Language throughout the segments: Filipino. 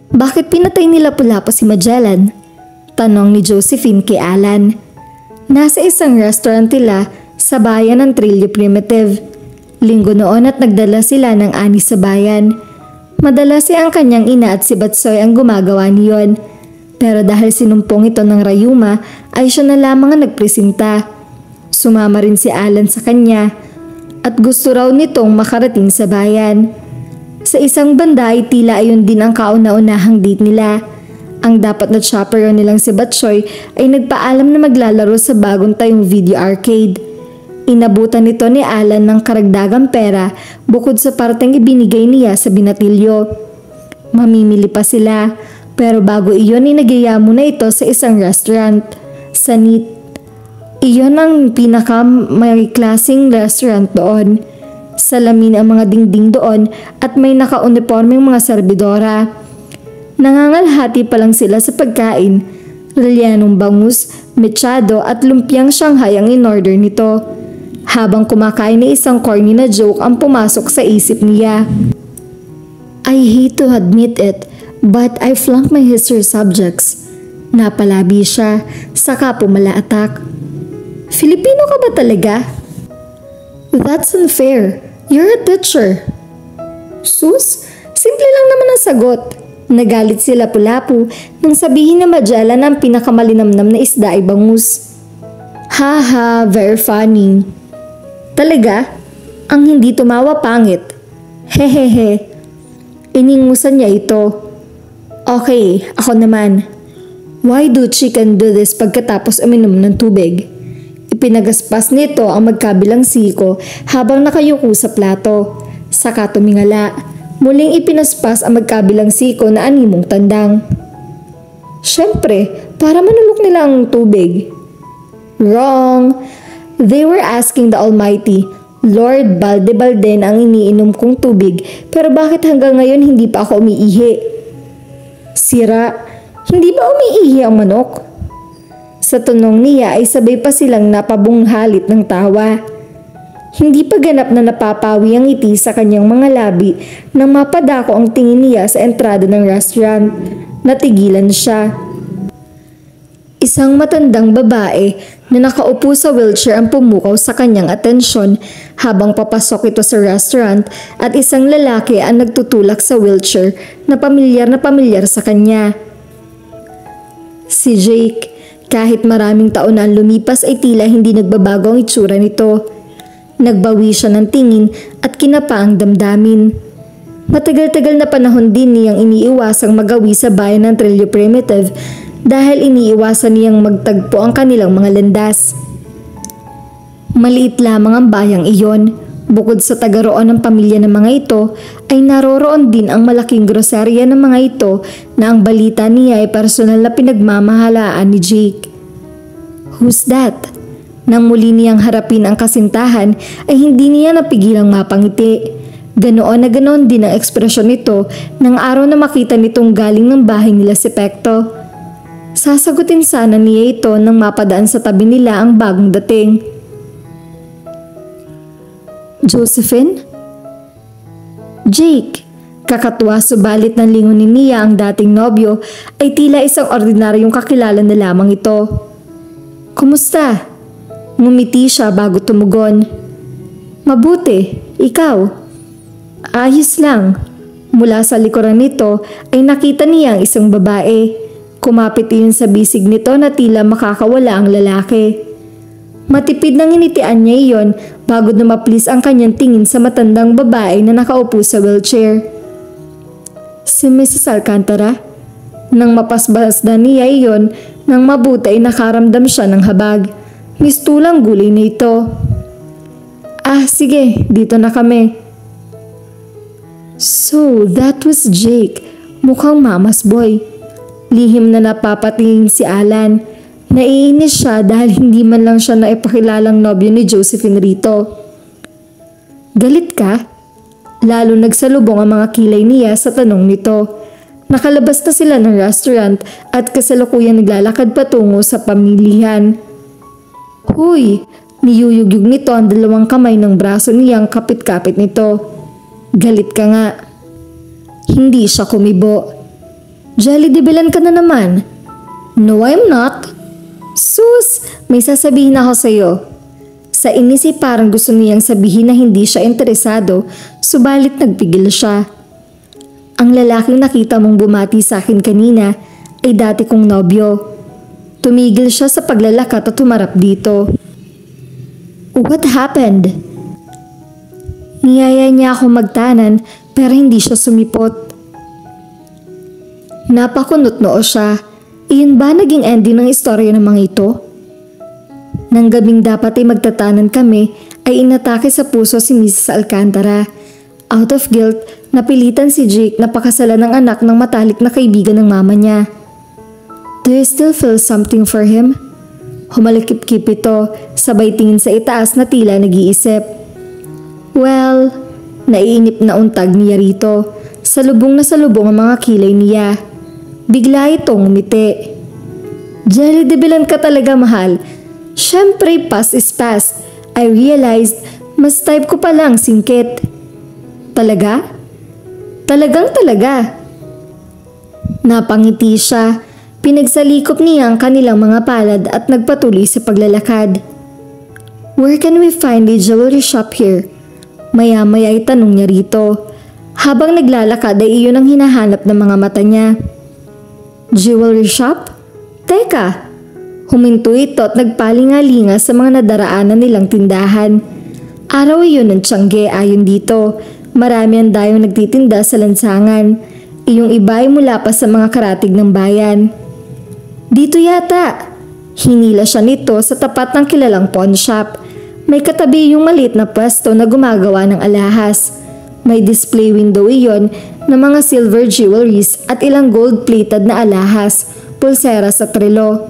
Bakit pinatay nila Lapu-Lapu si Magellan? Tanong ni Josephine kay Alan. Nasa isang restaurant nila sa bayan ng Trillo Primitive. Linggo noon at nagdala sila ng ani sa bayan. Madalas ang kanyang ina at si Batsoy ang gumagawa niyon. Pero dahil sinumpong ito ng rayuma ay siya na lamang ang nagpresenta. Sumama rin si Alan sa kanya at gusto raw nitong makarating sa bayan. Sa isang banda ay tila ayon din ang kauna-unahang date nila. Ang dapat na chaperone nilang si Batsoy ay nagpaalam na maglalaro sa bagong tayong video arcade. Inabutan nito ni Alan ng karagdagang pera bukod sa parteng ibinigay niya sa binatilyo. Mamimili pa sila pero bago iyon inagaya muna ito sa isang restaurant. Sa Neat. Iyon ang may klaseng restaurant doon. Salamin ang mga dingding doon at may naka-uniformeng mga serbidora. Nangangalhati pa lang sila sa pagkain. Relyanong bangus, mechado at lumpiang Shanghai ang in-order nito. Habang kumakain ni isang corny na joke ang pumasok sa isip niya. I hate to admit it, but I flunked my history subjects. Napalabi siya, saka pumalaatak. Filipino ka ba talaga? That's unfair. You're a teacher. Sus, simple lang naman ang sagot. Nagalit si Lapu-Lapu nang sabihin na Magellan ang pinakamalinamnam na isda ay bangus. Haha, very funny. Talaga? Ang hindi tumawa pangit. Hehehe. Iningusan niya ito. Okay, ako naman. Why do chicken do this pagkatapos uminom ng tubig? Ipinagaspas nito ang magkabilang siko habang nakayuko sa plato. Saka tumingala. Muling ipinaspas ang magkabilang siko na animong tandang. Siyempre, para manulok nila ang tubig. Wrong! They were asking the Almighty, Lord, balde-balde na ang iniinom kong tubig pero bakit hanggang ngayon hindi pa ako umiihi? Sira, hindi ba umiihi ang manok? Sa tanong niya ay sabay pa silang napabunghalit ng tawa. Hindi pa ganap na napapawi ang ngiti sa kanyang mga labi nang mapadako ang tingin niya sa entrada ng restaurant. Natigilan siya. Isang matandang babae na nakaupo sa wheelchair ang pumukaw sa kanyang atensyon habang papasok ito sa restaurant at isang lalaki ang nagtutulak sa wheelchair na pamilyar sa kanya. Si Jake, kahit maraming taon na ang lumipas ay tila hindi nagbabago ang itsura nito. Nagbawi siya ng tingin at kinapa ang damdamin. Matagal-tagal na panahon din niyang iniiwasang magawi sa bayan ng Trillo Primitive dahil iniiwasan niyang magtagpo ang kanilang mga landas. Maliit lamang ang bayang iyon. Bukod sa tagaroon ng pamilya ng mga ito, ay naroroon din ang malaking groserya ng mga ito na ang balita niya ay personal na pinagmamahalaan ni Jake. Who's that? Nang muli niyang harapin ang kasintahan ay hindi niya napigilang mapangiti. Ganoon na ganoon din ang ekspresyon nito nang araw na makita nitong galing ng bahay nila si Pekto. Sasagutin sana niya ito nang mapadaan sa tabi nila ang bagong dating. Josephine? Jake, kakatuwa subalit ng lingunin niya ang dating nobyo ay tila isang ordinaryong kakilala na lamang ito. Kumusta? Ngumiti siya bago tumugon. Mabuti, ikaw? Ayos lang. Mula sa likuran nito ay nakita niya ang isang babae. Kumapit iyon sa bisig nito na tila makakawala ang lalaki. Matipid nang initian niya iyon bago na maplis ang kanyang tingin sa matandang babae na nakaupo sa wheelchair. Si Mrs. Alcantara? Nang mapasbasdan niya iyon, nang mabuti ay nakaramdam siya ng habag. Mistulang gulay na ito. Ah, sige, dito na kami. So, that was Jake. Mukhang mama's boy. Lihim na napapatingin si Alan. Naiinis siya dahil hindi man lang siya naipakilalang nobyo ni Josephine rito. Galit ka? Lalo nagsalubong ang mga kilay niya sa tanong nito. Nakalabas na sila ng restaurant at kasalukuyan naglalakad patungo sa pamilihan. Huy! Niyuyugyug nito ang dalawang kamay ng braso niyang kapit-kapit nito. Galit ka nga. Hindi siya kumibo. Jelly dibilan ka na naman. No, I'm not. Sus, may sasabihin ako sa'yo. Sa inis parang gusto niyang sabihin na hindi siya interesado, subalit nagpigil siya. Ang lalaking nakita mong bumati sa akin kanina ay dati kong nobyo. Tumigil siya sa paglalakad at tumarap dito. What happened? Niyaya niya ako magtanan pero hindi siya sumipot. Napakunot noo siya. Iyon ba naging ending ng istorya ng mga ito? Nang gabing dapat ay magtatanan kami ay inatake sa puso si Mrs. Alcantara. Out of guilt, napilitan si Jake na pakasalan ng anak ng matalik na kaibigan ng mama niya. Do you still feel something for him? Humalikip-kip ito, sabay tingin sa itaas na tila nag-iisip. Well, naiinip na untag niya rito. Salubong na salubong ang mga kilay niya. Bigla itong umiti. Jelly dibilan ka talaga, mahal. Siyempre, past is past. I realized, mas type ko palang singkit. Talaga? Talagang talaga. Napangiti siya. Pinagsalikop niya ang kanilang mga palad at nagpatuloy sa paglalakad. Where can we find a jewelry shop here? Maya-maya ay tanong niya rito. Habang naglalakad ay iyon ang hinahanap ng mga mata niya. Jewelry shop? Teka! Huminto ito at nagpalingalinga sa mga nadaraanan nilang tindahan. Araw iyon ng Tiangge ayon dito. Marami ang dayong nagtitinda sa lansangan. Iyong iba ay mula pa sa mga karatig ng bayan. Dito yata! Hinila siya nito sa tapat ng kilalang pawn shop. May katabi yung maliit na pwesto na gumagawa ng alahas. May display window iyon na mga silver jewelries at ilang gold-plated na alahas, pulseras at relo.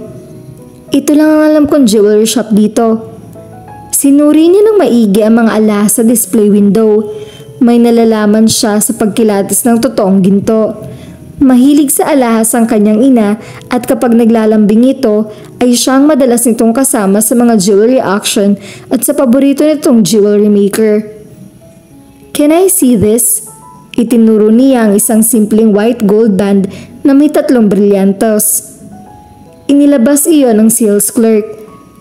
Ito lang ang alam kong jewelry shop dito. Sinuri niya ng maigi ang mga alahas sa display window. May nalalaman siya sa pagkilatis ng totoong ginto. Mahilig sa alahas ang kanyang ina at kapag naglalambing ito ay siyang madalas nitong kasama sa mga jewelry auction at sa paborito nitong jewelry maker. Can I see this? Itinuro niya ang isang simpleng white gold band na may 3 brilyantos. Inilabas iyon ng sales clerk.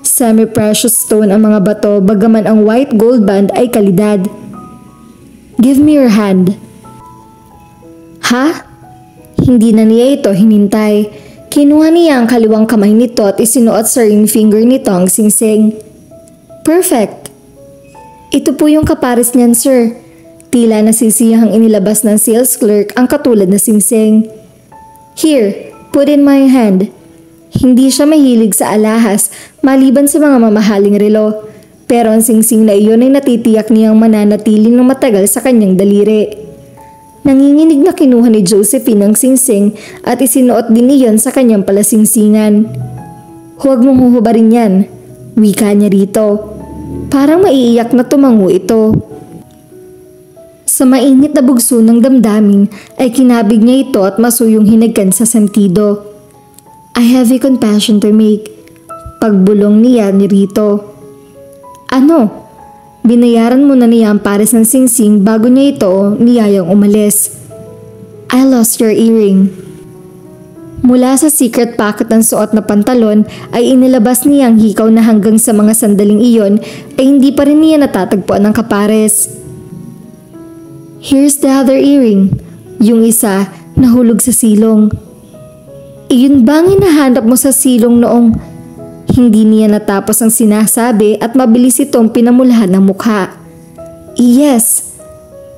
Semi-precious stone ang mga bato bagaman ang white gold band ay kalidad. Give me your hand. Ha? Hindi na niya ito hinintay. Kinuha niya ang kaliwang kamay nito at isinuot sa ring finger nito ang singsing. Perfect! Ito po yung kapares niyan, sir. Tila nasisiyahang inilabas ng sales clerk ang katulad na singsing. Here, put in my hand. Hindi siya mahilig sa alahas maliban sa mga mamahaling relo. Pero ang singsing na iyon ay natitiyak niyang mananatili ng matagal sa kanyang daliri. Nanginginig na kinuha ni Josephine ang singsing at isinuot din iyon sa kanyang palasingsingan. Huwag mong huhubarin yan, wika niya rito. Parang maiiyak na tumango ito. Sa mainit na bugso ng damdamin ay kinabig niya ito at masuyong hinagkan sa sentido. I have a confession to make. Pagbulong niya ni Rito. Ano? Binayaran mo na niya ang pares ng singsing bago niya ito niyayang umalis. I lost your earring. Mula sa secret pocket ng suot na pantalon ay inilabas niya ang hikaw na hanggang sa mga sandaling iyon ay hindi pa rin niya natatagpuan ng kapares. Here's the other earring. Yung isa nahulog sa silong. Iyon bang hinahanap mo sa silong noong... Hindi niya natapos ang sinasabi at mabilis itong pinamulahan ng mukha. Yes,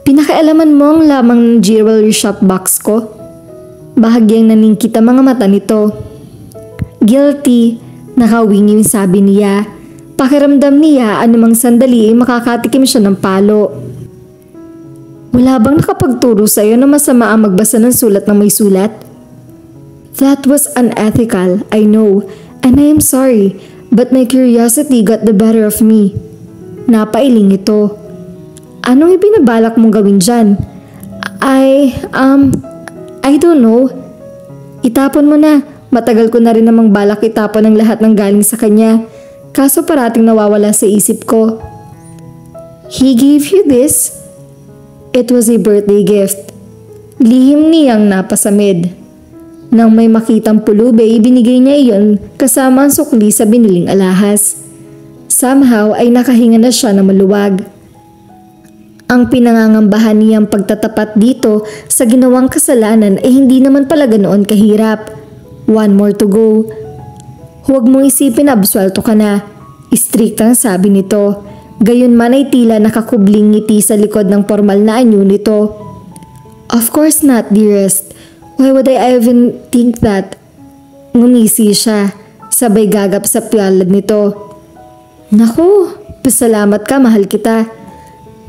pinakailaman mo ang lamang ng jewelry shop box ko. Bahagyang naningkit ang mga mata nito. Guilty, nakawingin sabi niya. Pakiramdam niya anumang sandali ay makakatikim siya ng palo. Wala bang nakapagturo sa iyo na masama ang magbasa ng sulat ng may sulat? That was unethical, I know. And I am sorry, but my curiosity got the better of me. Napailing ito. Anong ibinabalak mong gawin dyan? I don't know. Itapon mo na. Matagal ko na rin namang balak itapon ang lahat ng galing sa kanya. Kaso parating nawawala sa isip ko. He gave you this? It was a birthday gift. Lihim niyang napasamid. Nang may makitang pulube, ibinigay niya iyon kasama ang sukli sa biniling alahas. Somehow ay nakahinga na siya na maluwag. Ang pinangangambahan niyang pagtatapat dito sa ginawang kasalanan ay hindi naman pala ganoon kahirap. One more to go. Huwag mong isipin na absuelto ka na. Istriktang sabi nito. Gayunman ay tila nakakubling ngiti sa likod ng formal na anyo nito. Of course not, dearest. Why would I even think that? Ngumisi siya, sabay gagap sa palad nito. Naku, pasalamat ka, mahal kita.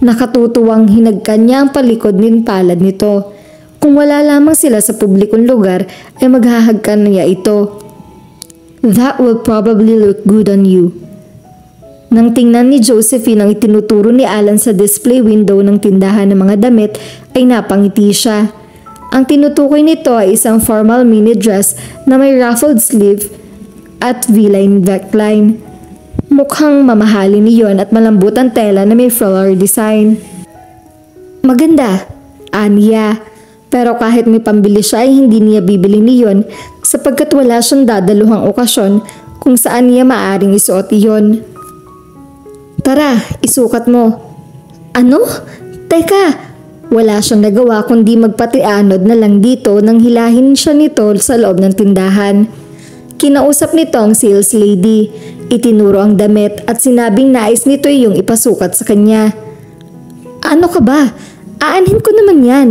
Nakatutuwang hinagkan niya ang palikod ng palad nito. Kung wala lamang sila sa publikong lugar ay maghahagkan niya ito. That will probably look good on you. Nang tingnan ni Josephine ang itinuturo ni Alan sa display window ng tindahan ng mga damit ay napangiti siya. Ang tinutukoy nito ay isang formal mini dress na may ruffled sleeve at V-line neckline. Mukhang mamahalin niyon at malambot ang tela na may floral design. Maganda, aniya. Pero kahit may pambili siya ay hindi niya bibili niyon sapagkat wala siyang dadaluhang okasyon kung saan niya maaring isuot iyon. Tara, isukat mo. Ano? Teka! Wala siyang nagawa kundi magpatianod na lang dito nang hilahin siya nito sa loob ng tindahan. Kinausap nito ang sales lady. Itinuro ang damit at sinabing nais nito yung ipasukat sa kanya. Ano ka ba? Aanhin ko naman yan.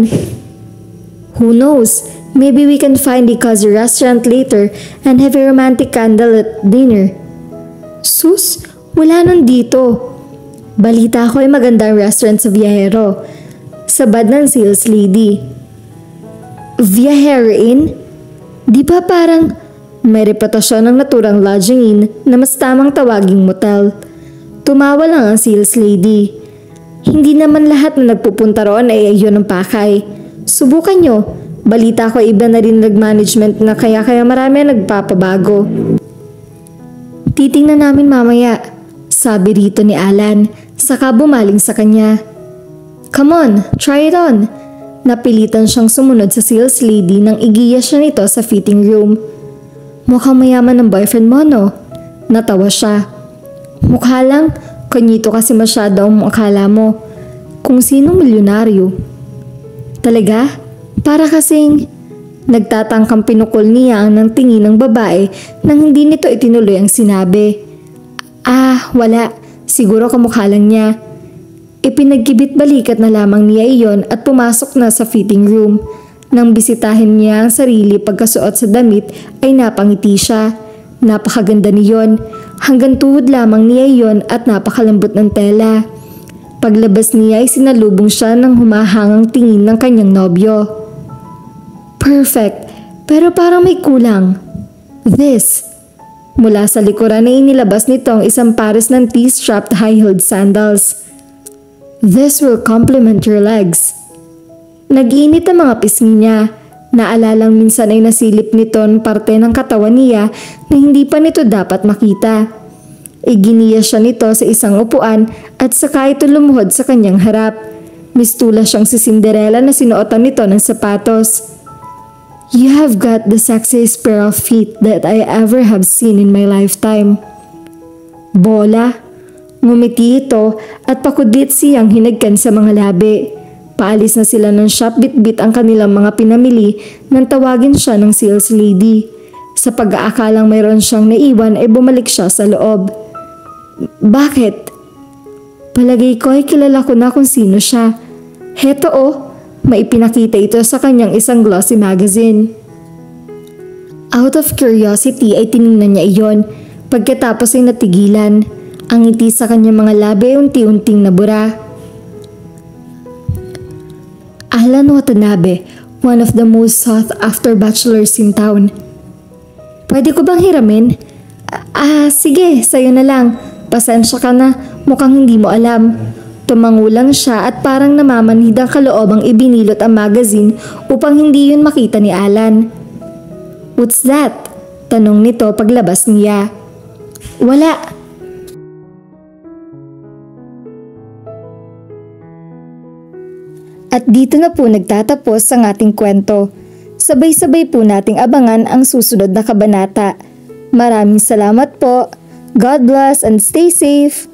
Who knows? Maybe we can find a cozy restaurant later and have a romantic candlelit dinner. Sus! Wala nun dito. Balita ko ay magandang restaurant sa Viajero. Sabad ng sales lady. Viajero Inn? Di ba parang may reputasyon ng naturang lodging inn na mas tamang tawaging motel? Tumawa lang ang sales lady. Hindi naman lahat na nagpupunta roon ay iyon ang pakay. Subukan nyo. Balita ko iba na rin nag-management na kaya marami ang nagpapabago. Titingnan namin mamaya. Sabi rito ni Alan, saka bumaling sa kanya. Come on, try it on. Napilitan siyang sumunod sa sales lady nang igiya siya nito sa fitting room. Mukhang mayaman ng boyfriend mo, no? Natawa siya. Mukha lang, kanyito kasi masyado ang akala mo. Kung sinong milyonaryo. Talaga? Para kasing nagtatangkang pinukol niya ang ng tingin ng babae nang hindi nito itinuloy ang sinabi. Wala. Siguro kamukha lang niya. Ipinagkibit balikat na lamang niya iyon at pumasok na sa fitting room. Nang bisitahin niya ang sarili pagkasuot sa damit ay napangiti siya. Napakaganda niyon. Hanggang tuhod lamang niya iyon at napakalambot ng tela. Paglabas niya ay sinalubong siya ng humahangang tingin ng kanyang nobyo. Perfect, pero parang may kulang. This. Mula sa likuran ay inilabas nito ang isang pares ng T-strapped high-heeled sandals. This will complement your legs. Nag-iinit ang mga pisngi niya. Naalalang minsan ay nasilip nito ang parte ng katawan niya na hindi pa nito dapat makita. Iginiya siya nito sa isang upuan at saka ito lumuhod sa kanyang harap. Mistula siyang si Cinderella na sinuotan nito ng sapatos. You have got the sexiest pair of feet that I ever have seen in my lifetime. Bola. Ngumiti ito at pakudlit siyang hinagkan sa mga labi. Paalis na sila ng shop, bit-bit ang kanilang mga pinamili nang tawagin siya ng sales lady. Sa pag-aakalang mayroon siyang naiwan ay bumalik siya sa loob. Bakit? Palagay ko ay kilala ko na kung sino siya. Heto maipinakita ito sa kanyang isang glossy magazine. Out of curiosity ay tiningnan niya iyon. Pagkatapos ay natigilan. Ang ngiti sa kanyang mga labi ay unti-unting nabura. Alan Watanabe, one of the most sought after bachelors in town. Pwede ko bang hiramin? Sige, sayo na lang. Pasensya ka na, mukhang hindi mo alam. Tumangulang siya at parang namamanhid ang kaloobang ibinilot ang magazine upang hindi yun makita ni Alan. What's that? Tanong nito paglabas niya. Wala. At dito na po nagtatapos ang ating kwento. Sabay-sabay po nating abangan ang susunod na kabanata. Maraming salamat po. God bless and stay safe.